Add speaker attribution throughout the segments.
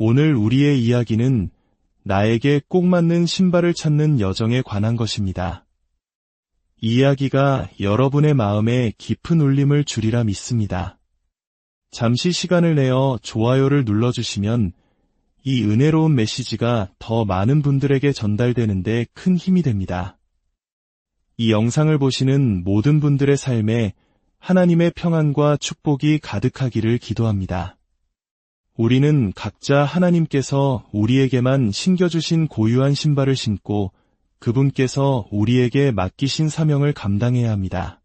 Speaker 1: 오늘 우리의 이야기는 나에게 꼭 맞는 신발을 찾는 여정에 관한 것입니다. 이 이야기가 여러분의 마음에 깊은 울림을 주리라 믿습니다. 잠시 시간을 내어 좋아요를 눌러주시면 이 은혜로운 메시지가 더 많은 분들에게 전달되는데 큰 힘이 됩니다. 이 영상을 보시는 모든 분들의 삶에 하나님의 평안과 축복이 가득하기를 기도합니다. 우리는 각자 하나님께서 우리에게만 신겨주신 고유한 신발을 신고 그분께서 우리에게 맡기신 사명을 감당해야 합니다.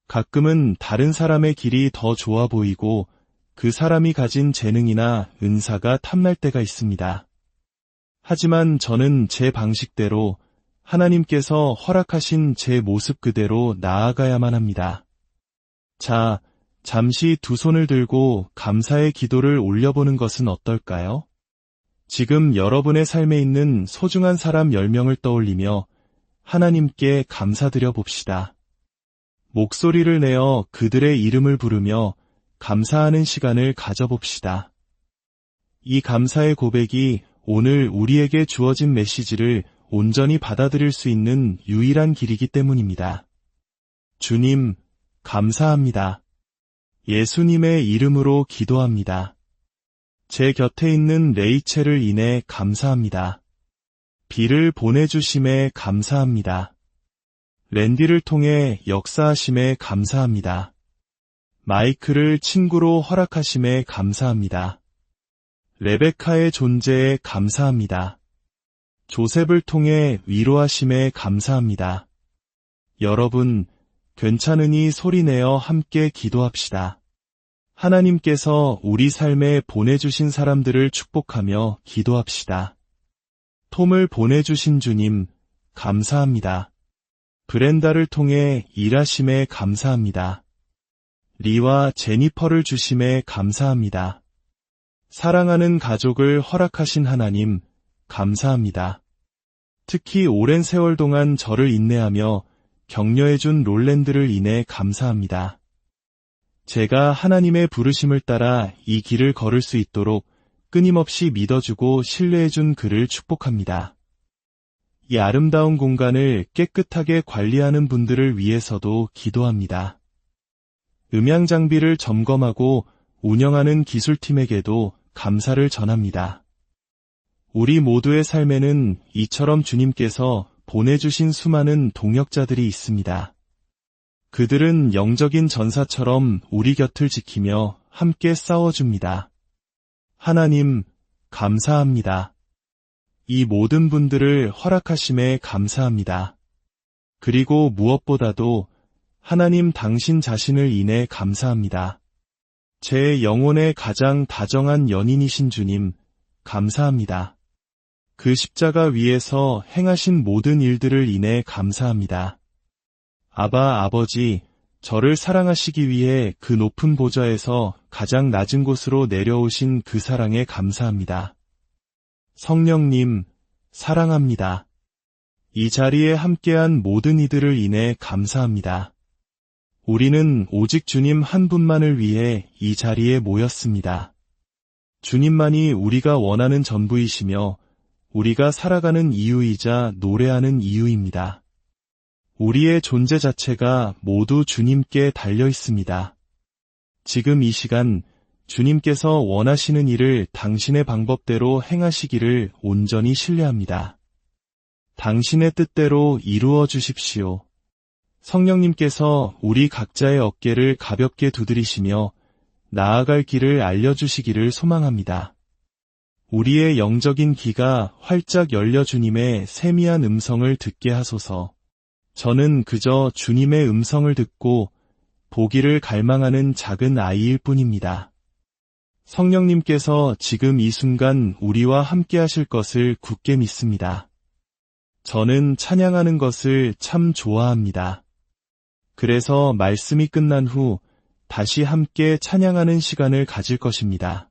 Speaker 1: 가끔은 다른 사람의 길이 더 좋아 보이고 그 사람이 가진 재능이나 은사가 탐날 때가 있습니다. 하지만 저는 제 방식대로 하나님께서 허락하신 제 모습 그대로 나아가야만 합니다. 자, 잠시 두 손을 들고 감사의 기도를 올려보는 것은 어떨까요? 지금 여러분의 삶에 있는 소중한 사람 10명을 떠올리며 하나님께 감사드려 봅시다. 목소리를 내어 그들의 이름을 부르며 감사하는 시간을 가져봅시다. 이 감사의 고백이 오늘 우리에게 주어진 메시지를 온전히 받아들일 수 있는 유일한 길이기 때문입니다. 주님, 감사합니다. 예수님의 이름으로 기도합니다. 제 곁에 있는 레이첼을 인해 감사합니다. 비를 보내주심에 감사합니다. 랜디를 통해 역사하심에 감사합니다. 마이크를 친구로 허락하심에 감사합니다. 레베카의 존재에 감사합니다. 조셉을 통해 위로하심에 감사합니다. 여러분, 괜찮으니 소리내어 함께 기도합시다. 하나님께서 우리 삶에 보내주신 사람들을 축복하며 기도합시다. 톰을 보내주신 주님, 감사합니다. 브렌다를 통해 일하심에 감사합니다. 리와 제니퍼를 주심에 감사합니다. 사랑하는 가족을 허락하신 하나님, 감사합니다. 특히 오랜 세월 동안 저를 인내하며 격려해준 롤랜드를 인해 감사합니다. 제가 하나님의 부르심을 따라 이 길을 걸을 수 있도록 끊임없이 믿어주고 신뢰해준 그를 축복합니다. 이 아름다운 공간을 깨끗하게 관리하는 분들을 위해서도 기도합니다. 음향 장비를 점검하고 운영하는 기술팀에게도 감사를 전합니다. 우리 모두의 삶에는 이처럼 주님께서 보내주신 수많은 동역자들이 있습니다. 그들은 영적인 전사처럼 우리 곁을 지키며 함께 싸워줍니다. 하나님, 감사합니다. 이 모든 분들을 허락하심에 감사합니다. 그리고 무엇보다도 하나님 당신 자신을 인해 감사합니다. 제 영혼의 가장 다정한 연인이신 주님, 감사합니다. 그 십자가 위에서 행하신 모든 일들을 인해 감사합니다. 아바 아버지, 저를 사랑하시기 위해 그 높은 보좌에서 가장 낮은 곳으로 내려오신 그 사랑에 감사합니다. 성령님, 사랑합니다. 이 자리에 함께한 모든 이들을 인해 감사합니다. 우리는 오직 주님 한 분만을 위해 이 자리에 모였습니다. 주님만이 우리가 원하는 전부이시며 우리가 살아가는 이유이자 노래하는 이유입니다. 우리의 존재 자체가 모두 주님께 달려 있습니다. 지금 이 시간 주님께서 원하시는 일을 당신의 방법대로 행하시기를 온전히 신뢰합니다. 당신의 뜻대로 이루어 주십시오. 성령님께서 우리 각자의 어깨를 가볍게 두드리시며 나아갈 길을 알려주시기를 소망합니다. 우리의 영적인 귀가 활짝 열려 주님의 세미한 음성을 듣게 하소서. 저는 그저 주님의 음성을 듣고 보기를 갈망하는 작은 아이일 뿐입니다. 성령님께서 지금 이 순간 우리와 함께 하실 것을 굳게 믿습니다. 저는 찬양하는 것을 참 좋아합니다. 그래서 말씀이 끝난 후 다시 함께 찬양하는 시간을 가질 것입니다.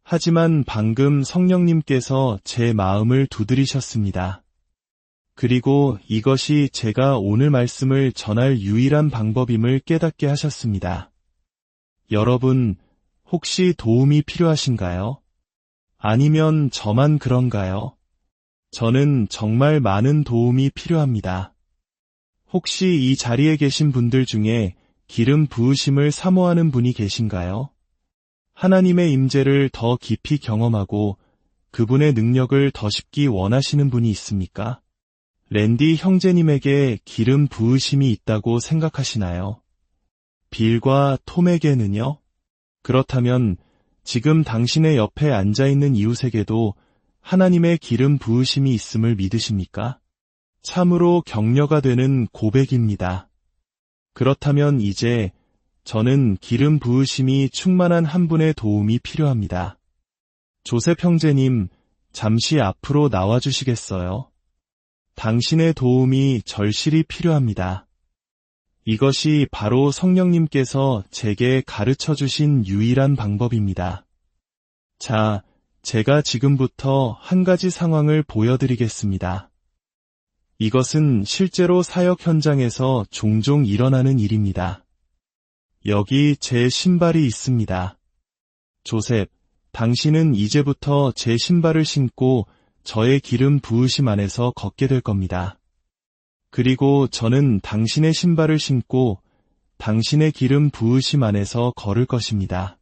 Speaker 1: 하지만 방금 성령님께서 제 마음을 두드리셨습니다. 그리고 이것이 제가 오늘 말씀을 전할 유일한 방법임을 깨닫게 하셨습니다. 여러분, 혹시 도움이 필요하신가요? 아니면 저만 그런가요? 저는 정말 많은 도움이 필요합니다. 혹시 이 자리에 계신 분들 중에 기름 부으심을 사모하는 분이 계신가요? 하나님의 임재를 더 깊이 경험하고 그분의 능력을 더 쉽게 원하시는 분이 있습니까? 랜디 형제님에게 기름 부으심이 있다고 생각하시나요? 빌과 톰에게는요? 그렇다면 지금 당신의 옆에 앉아있는 이웃에게도 하나님의 기름 부으심이 있음을 믿으십니까? 참으로 격려가 되는 고백입니다. 그렇다면 이제 저는 기름 부으심이 충만한 한 분의 도움이 필요합니다. 조셉 형제님, 잠시 앞으로 나와주시겠어요? 당신의 도움이 절실히 필요합니다. 이것이 바로 성령님께서 제게 가르쳐 주신 유일한 방법입니다. 자, 제가 지금부터 한 가지 상황을 보여드리겠습니다. 이것은 실제로 사역 현장에서 종종 일어나는 일입니다. 여기 제 신발이 있습니다. 조셉, 당신은 이제부터 제 신발을 신고 저의 기름 부으심 안에서 걷게 될 겁니다. 그리고 저는 당신의 신발을 신고 당신의 기름 부으심 안에서 걸을 것입니다.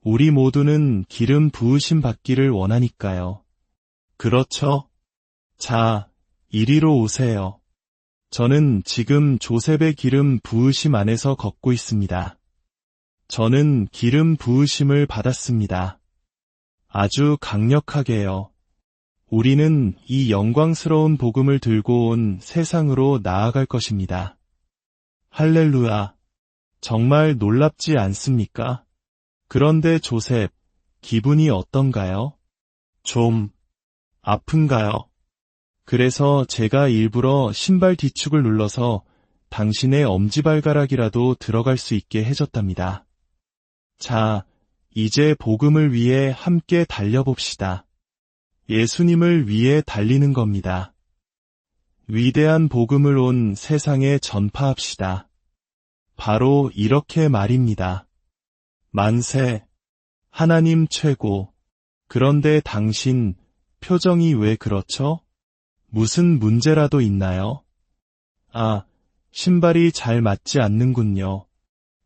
Speaker 1: 우리 모두는 기름 부으심 받기를 원하니까요. 그렇죠? 자, 이리로 오세요. 저는 지금 조셉의 기름 부으심 안에서 걷고 있습니다. 저는 기름 부으심을 받았습니다. 아주 강력하게요. 우리는 이 영광스러운 복음을 들고 온 세상으로 나아갈 것입니다. 할렐루야. 정말 놀랍지 않습니까? 그런데 조셉, 기분이 어떤가요? 좀 아픈가요? 그래서 제가 일부러 신발 뒤축을 눌러서 당신의 엄지발가락이라도 들어갈 수 있게 해줬답니다. 자, 이제 복음을 위해 함께 달려봅시다. 예수님을 위해 달리는 겁니다. 위대한 복음을 온 세상에 전파합시다. 바로 이렇게 말입니다. 만세, 하나님 최고. 그런데 당신 표정이 왜 그렇죠? 무슨 문제라도 있나요? 아, 신발이 잘 맞지 않는군요.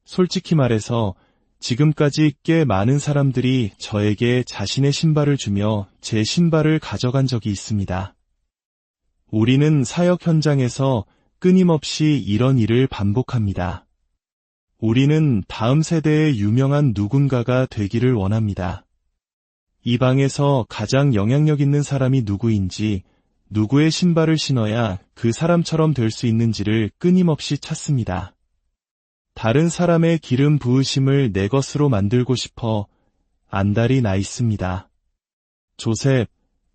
Speaker 1: 솔직히 말해서 지금까지 꽤 많은 사람들이 저에게 자신의 신발을 주며 제 신발을 가져간 적이 있습니다. 우리는 사역 현장에서 끊임없이 이런 일을 반복합니다. 우리는 다음 세대의 유명한 누군가가 되기를 원합니다. 이 방에서 가장 영향력 있는 사람이 누구인지, 누구의 신발을 신어야 그 사람처럼 될 수 있는지를 끊임없이 찾습니다. 다른 사람의 기름 부으심을 내 것으로 만들고 싶어 안달이 나 있습니다. 조셉,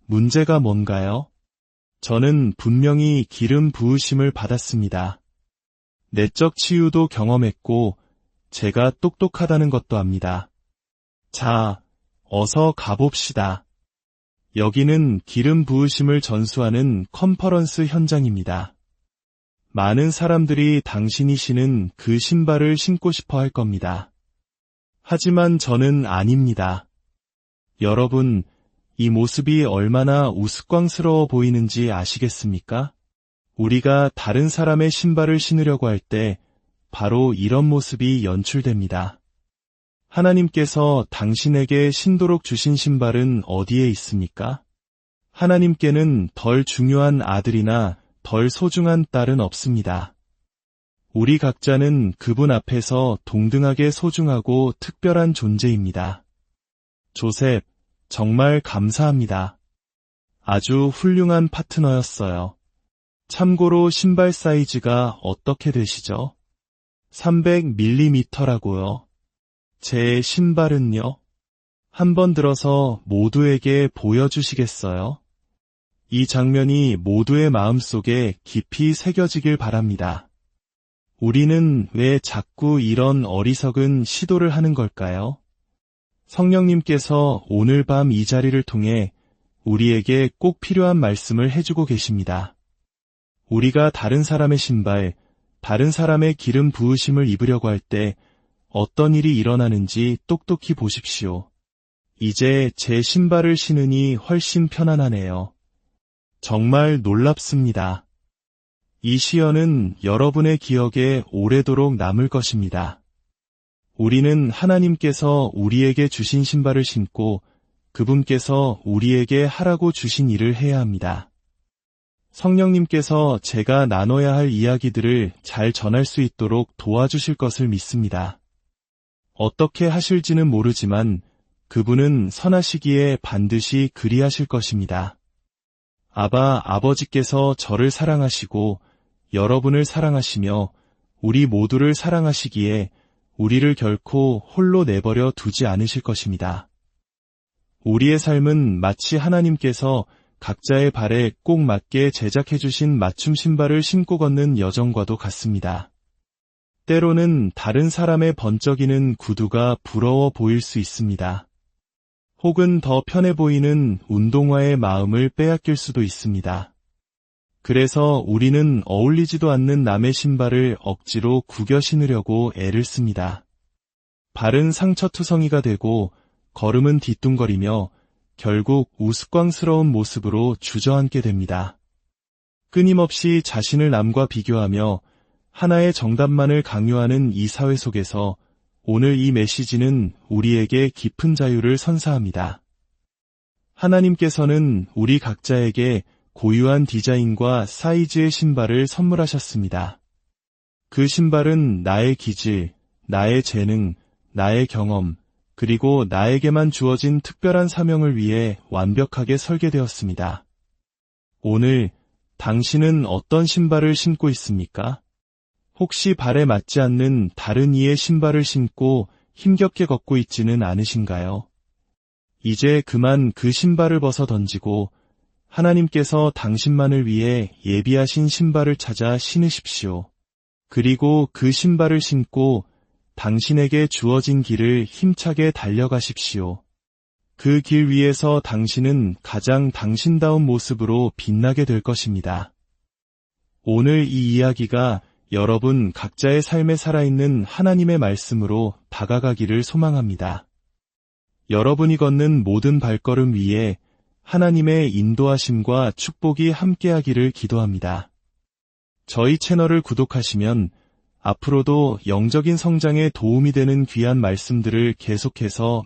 Speaker 1: 문제가 뭔가요? 저는 분명히 기름 부으심을 받았습니다. 내적 치유도 경험했고 제가 똑똑하다는 것도 압니다. 자, 어서 가봅시다. 여기는 기름 부으심을 전수하는 컨퍼런스 현장입니다. 많은 사람들이 당신이 신은 그 신발을 신고 싶어 할 겁니다. 하지만 저는 아닙니다. 여러분, 이 모습이 얼마나 우스꽝스러워 보이는지 아시겠습니까? 우리가 다른 사람의 신발을 신으려고 할 때 바로 이런 모습이 연출됩니다. 하나님께서 당신에게 신도록 주신 신발은 어디에 있습니까? 하나님께는 덜 중요한 아들이나 덜 소중한 딸은 없습니다. 우리 각자는 그분 앞에서 동등하게 소중하고 특별한 존재입니다. 조셉, 정말 감사합니다. 아주 훌륭한 파트너였어요. 참고로 신발 사이즈가 어떻게 되시죠? 300mm라고요. 제 신발은요? 한번 들어서 모두에게 보여주시겠어요? 이 장면이 모두의 마음속에 깊이 새겨지길 바랍니다. 우리는 왜 자꾸 이런 어리석은 시도를 하는 걸까요? 성령님께서 오늘 밤 이 자리를 통해 우리에게 꼭 필요한 말씀을 해주고 계십니다. 우리가 다른 사람의 신발, 다른 사람의 기름 부으심을 입으려고 할 때 어떤 일이 일어나는지 똑똑히 보십시오. 이제 제 신발을 신으니 훨씬 편안하네요. 정말 놀랍습니다. 이 시연은 여러분의 기억에 오래도록 남을 것입니다. 우리는 하나님께서 우리에게 주신 신발을 신고 그분께서 우리에게 하라고 주신 일을 해야 합니다. 성령님께서 제가 나눠야 할 이야기들을 잘 전할 수 있도록 도와주실 것을 믿습니다. 어떻게 하실지는 모르지만 그분은 선하시기에 반드시 그리하실 것입니다. 아버지께서 저를 사랑하시고 여러분을 사랑하시며 우리 모두를 사랑하시기에 우리를 결코 홀로 내버려 두지 않으실 것입니다. 우리의 삶은 마치 하나님께서 각자의 발에 꼭 맞게 제작해 주신 맞춤 신발을 신고 걷는 여정과도 같습니다. 때로는 다른 사람의 번쩍이는 구두가 부러워 보일 수 있습니다. 혹은 더 편해 보이는 운동화의 마음을 빼앗길 수도 있습니다. 그래서 우리는 어울리지도 않는 남의 신발을 억지로 구겨 신으려고 애를 씁니다. 발은 상처투성이가 되고 걸음은 뒤뚱거리며 결국 우스꽝스러운 모습으로 주저앉게 됩니다. 끊임없이 자신을 남과 비교하며 하나의 정답만을 강요하는 이 사회 속에서 오늘 이 메시지는 우리에게 깊은 자유를 선사합니다. 하나님께서는 우리 각자에게 고유한 디자인과 사이즈의 신발을 선물하셨습니다. 그 신발은 나의 기질, 나의 재능, 나의 경험, 그리고 나에게만 주어진 특별한 사명을 위해 완벽하게 설계되었습니다. 오늘 당신은 어떤 신발을 신고 있습니까? 혹시 발에 맞지 않는 다른 이의 신발을 신고 힘겹게 걷고 있지는 않으신가요? 이제 그만 그 신발을 벗어 던지고 하나님께서 당신만을 위해 예비하신 신발을 찾아 신으십시오. 그리고 그 신발을 신고 당신에게 주어진 길을 힘차게 달려가십시오. 그 길 위에서 당신은 가장 당신다운 모습으로 빛나게 될 것입니다. 오늘 이 이야기가 여러분 각자의 삶에 살아있는 하나님의 말씀으로 다가가기를 소망합니다. 여러분이 걷는 모든 발걸음 위에 하나님의 인도하심과 축복이 함께하기를 기도합니다. 저희 채널을 구독하시면 앞으로도 영적인 성장에 도움이 되는 귀한 말씀들을 계속해서